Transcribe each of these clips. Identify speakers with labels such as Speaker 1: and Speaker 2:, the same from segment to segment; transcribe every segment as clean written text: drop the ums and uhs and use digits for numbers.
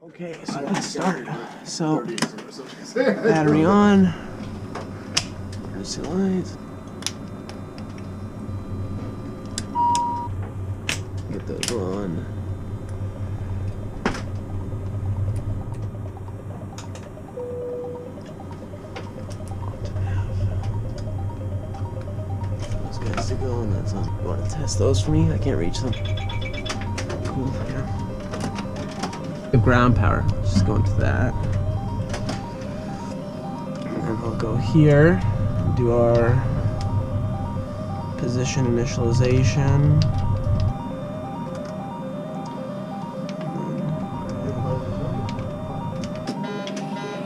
Speaker 1: Okay, so let's start. So, battery on. Emergency lights. Get those on. Those guys to go, and that's on. You want to test those for me? I can't reach them. Cool. Yeah. The ground power. Let's just go into that. And we'll go here. Do our position initialization.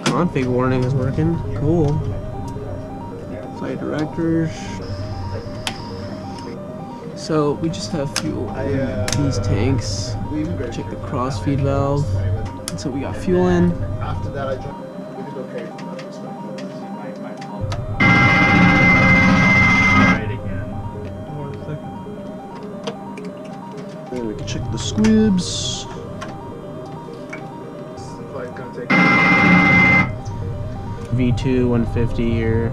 Speaker 1: Config warning is working. Cool. Flight directors. So we just have fuel in these tanks. Check the crossfeed valve. And so we got fuel in.
Speaker 2: After that, I jumped. We did okay.
Speaker 1: Then we can check the squibs. V2 150 here.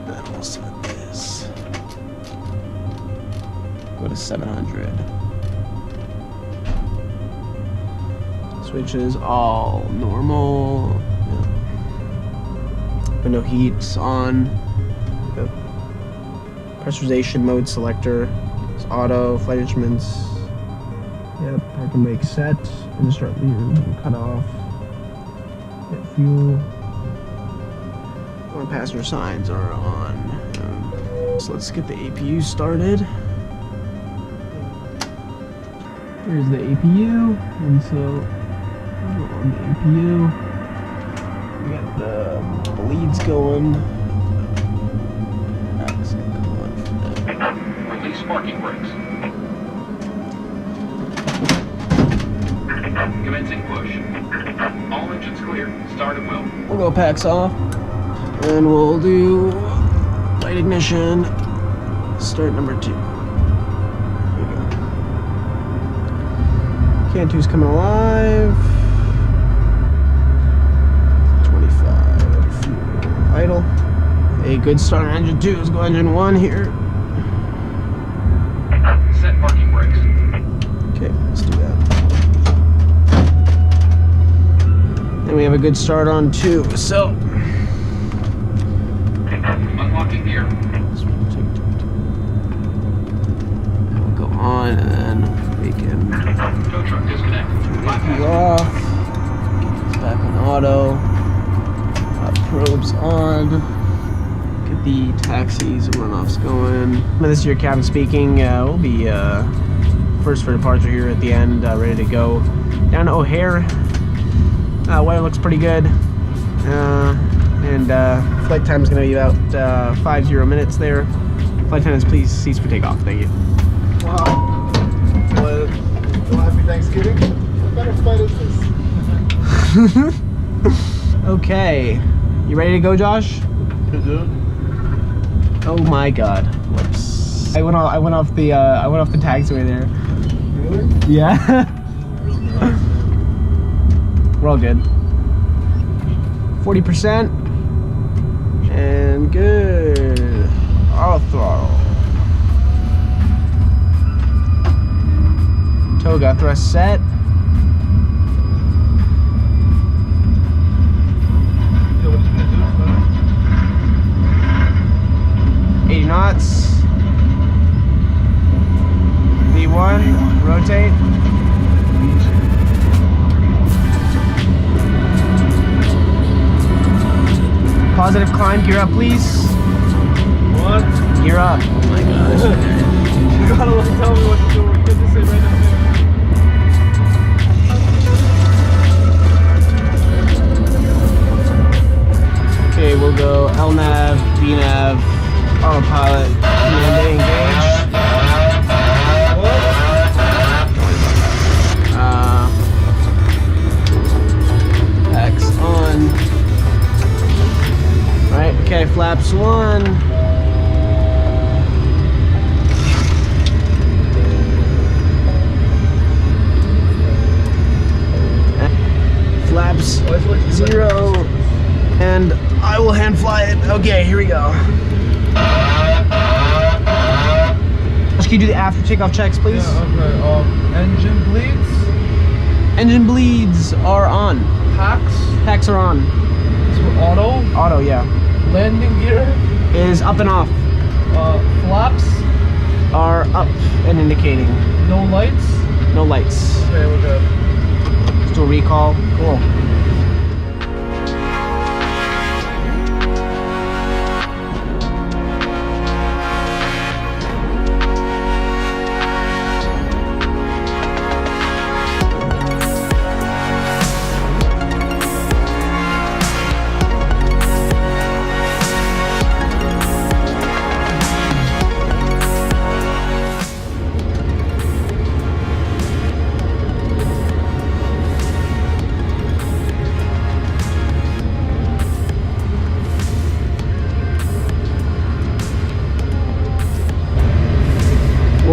Speaker 1: Then we'll set this. Go to 700. Switches all normal. Yeah. Window heat's on. Yep. Pressurization mode selector. It's auto. Flight instruments. Yep. Parking brake set. And start leaving. Cut off. Get fuel. Our passenger signs are on. So let's get the APU started. Here's the APU, and so on the APU, we got the leads going. That's gonna come on for that.
Speaker 3: Release parking brakes. Commencing push. All engines clear. Start at will.
Speaker 1: We'll go packs off, and we'll do light ignition. Start number 2. Cantu's coming alive. 25. Fuel idle. A good start on engine 2. Let's go engine 1 here.
Speaker 3: Set parking brakes.
Speaker 1: Okay, let's do that. And we have a good start on 2. So
Speaker 3: Unlocking gear.
Speaker 1: we'll go on, and then we can.
Speaker 3: Tow truck disconnect.
Speaker 1: APU off. It's back on auto. Probes on. Get the taxis and runoffs going. This is your captain speaking. We'll be first for departure here at the end, ready to go down to O'Hare. Weather looks pretty good. And flight time is going to be about 50 minutes there. Flight attendants, please cease for takeoff. Thank you.
Speaker 2: Wow. Well, happy Thanksgiving. What kind of flight is this?
Speaker 1: Okay. You ready to go, Josh? Oh my God. Whoops. I went off the taxiway there.
Speaker 2: Really?
Speaker 1: Yeah. We're all good. 40%. And good. Auto throttle. Toga thrust set.
Speaker 2: Yeah, what you gonna do?
Speaker 1: 80 knots. V1. Rotate. Positive climb, gear up please.
Speaker 2: What?
Speaker 1: Gear up. Oh my gosh.
Speaker 2: You gotta tell me what to do. You get to say right up there.
Speaker 1: Okay, we'll go LNAV, VNAV, autopilot, command A engaged. Packs on. Right, okay, flaps 1. and fly it. Okay, here we go. Can you do the after takeoff checks, please?
Speaker 2: Yeah, okay. Engine bleeds.
Speaker 1: Engine bleeds are on.
Speaker 2: Packs.
Speaker 1: Packs are on.
Speaker 2: So auto.
Speaker 1: Auto, yeah.
Speaker 2: Landing gear.
Speaker 1: Is up and off.
Speaker 2: Flaps.
Speaker 1: Are up and indicating.
Speaker 2: No lights.
Speaker 1: No lights.
Speaker 2: Okay, we're good.
Speaker 1: Let's do a recall. Cool.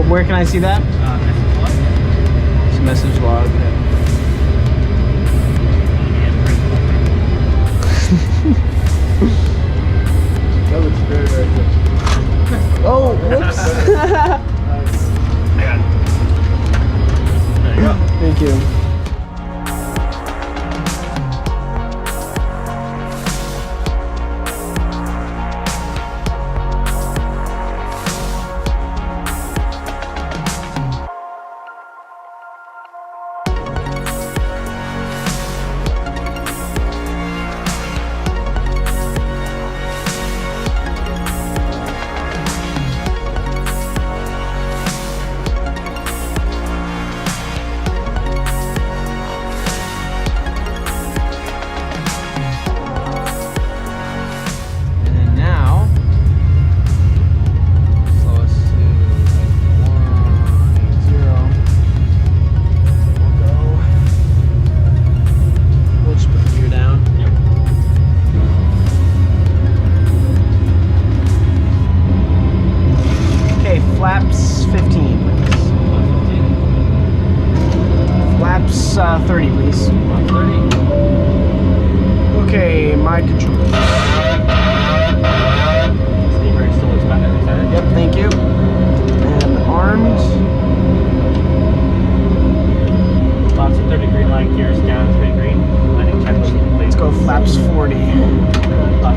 Speaker 1: Where can I see that?
Speaker 2: Message log.
Speaker 1: It's a message log.
Speaker 2: That looks very, very good.
Speaker 1: Oh, whoops.
Speaker 2: I got it. There you go.
Speaker 1: Thank you. Flaps 15, please.
Speaker 2: 15.
Speaker 1: Flaps 30, please.
Speaker 2: 30.
Speaker 1: Okay, my controls.
Speaker 2: Steam brake still looks better than that.
Speaker 1: Yep, thank you. And armed.
Speaker 2: Lots of 30 green line gears down, 3 green. Landing checklist complete.
Speaker 1: Let's go flaps 40.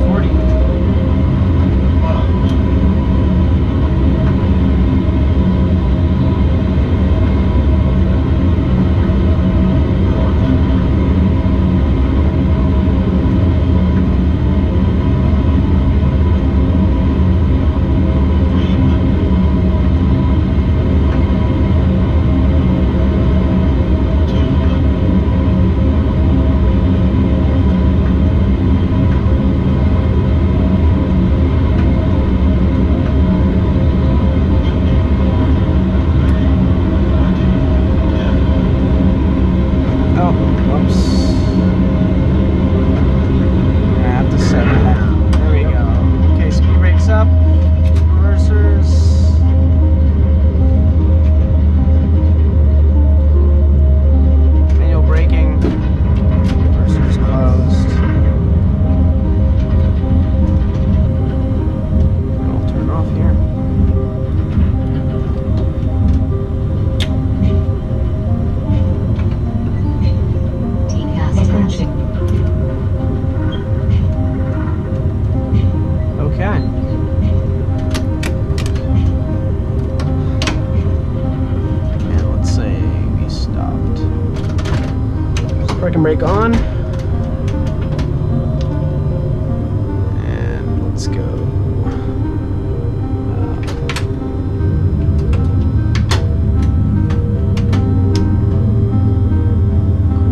Speaker 2: 40.
Speaker 1: Parking brake on. And let's go.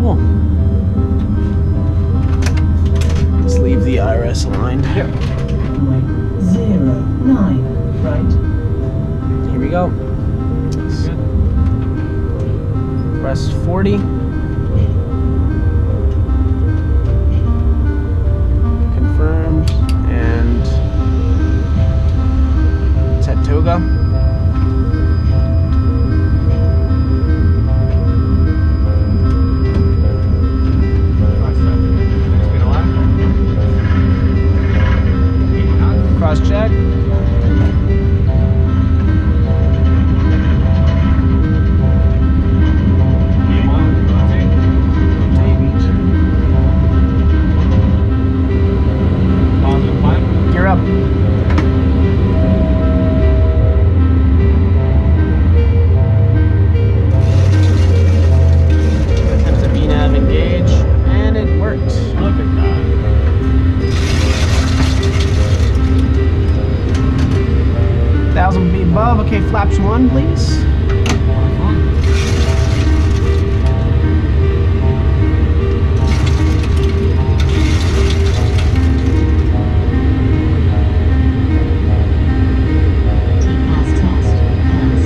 Speaker 1: Cool. Let's leave the IRS aligned.
Speaker 2: Yep.
Speaker 4: 09, right.
Speaker 1: Here we go. Press 40. Confirmed. And set toga. on, please?
Speaker 4: TPAS test pass.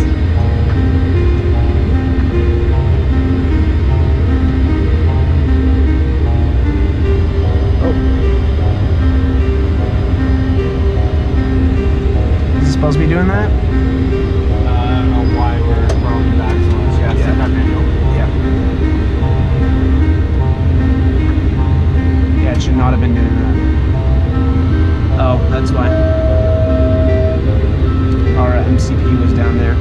Speaker 1: Is it supposed to be doing that?
Speaker 2: I don't know why we're throwing back so much. Yeah, set that manual.
Speaker 1: Yeah. Yeah, it should not have been doing that. Oh, that's why. Our MCP was down there.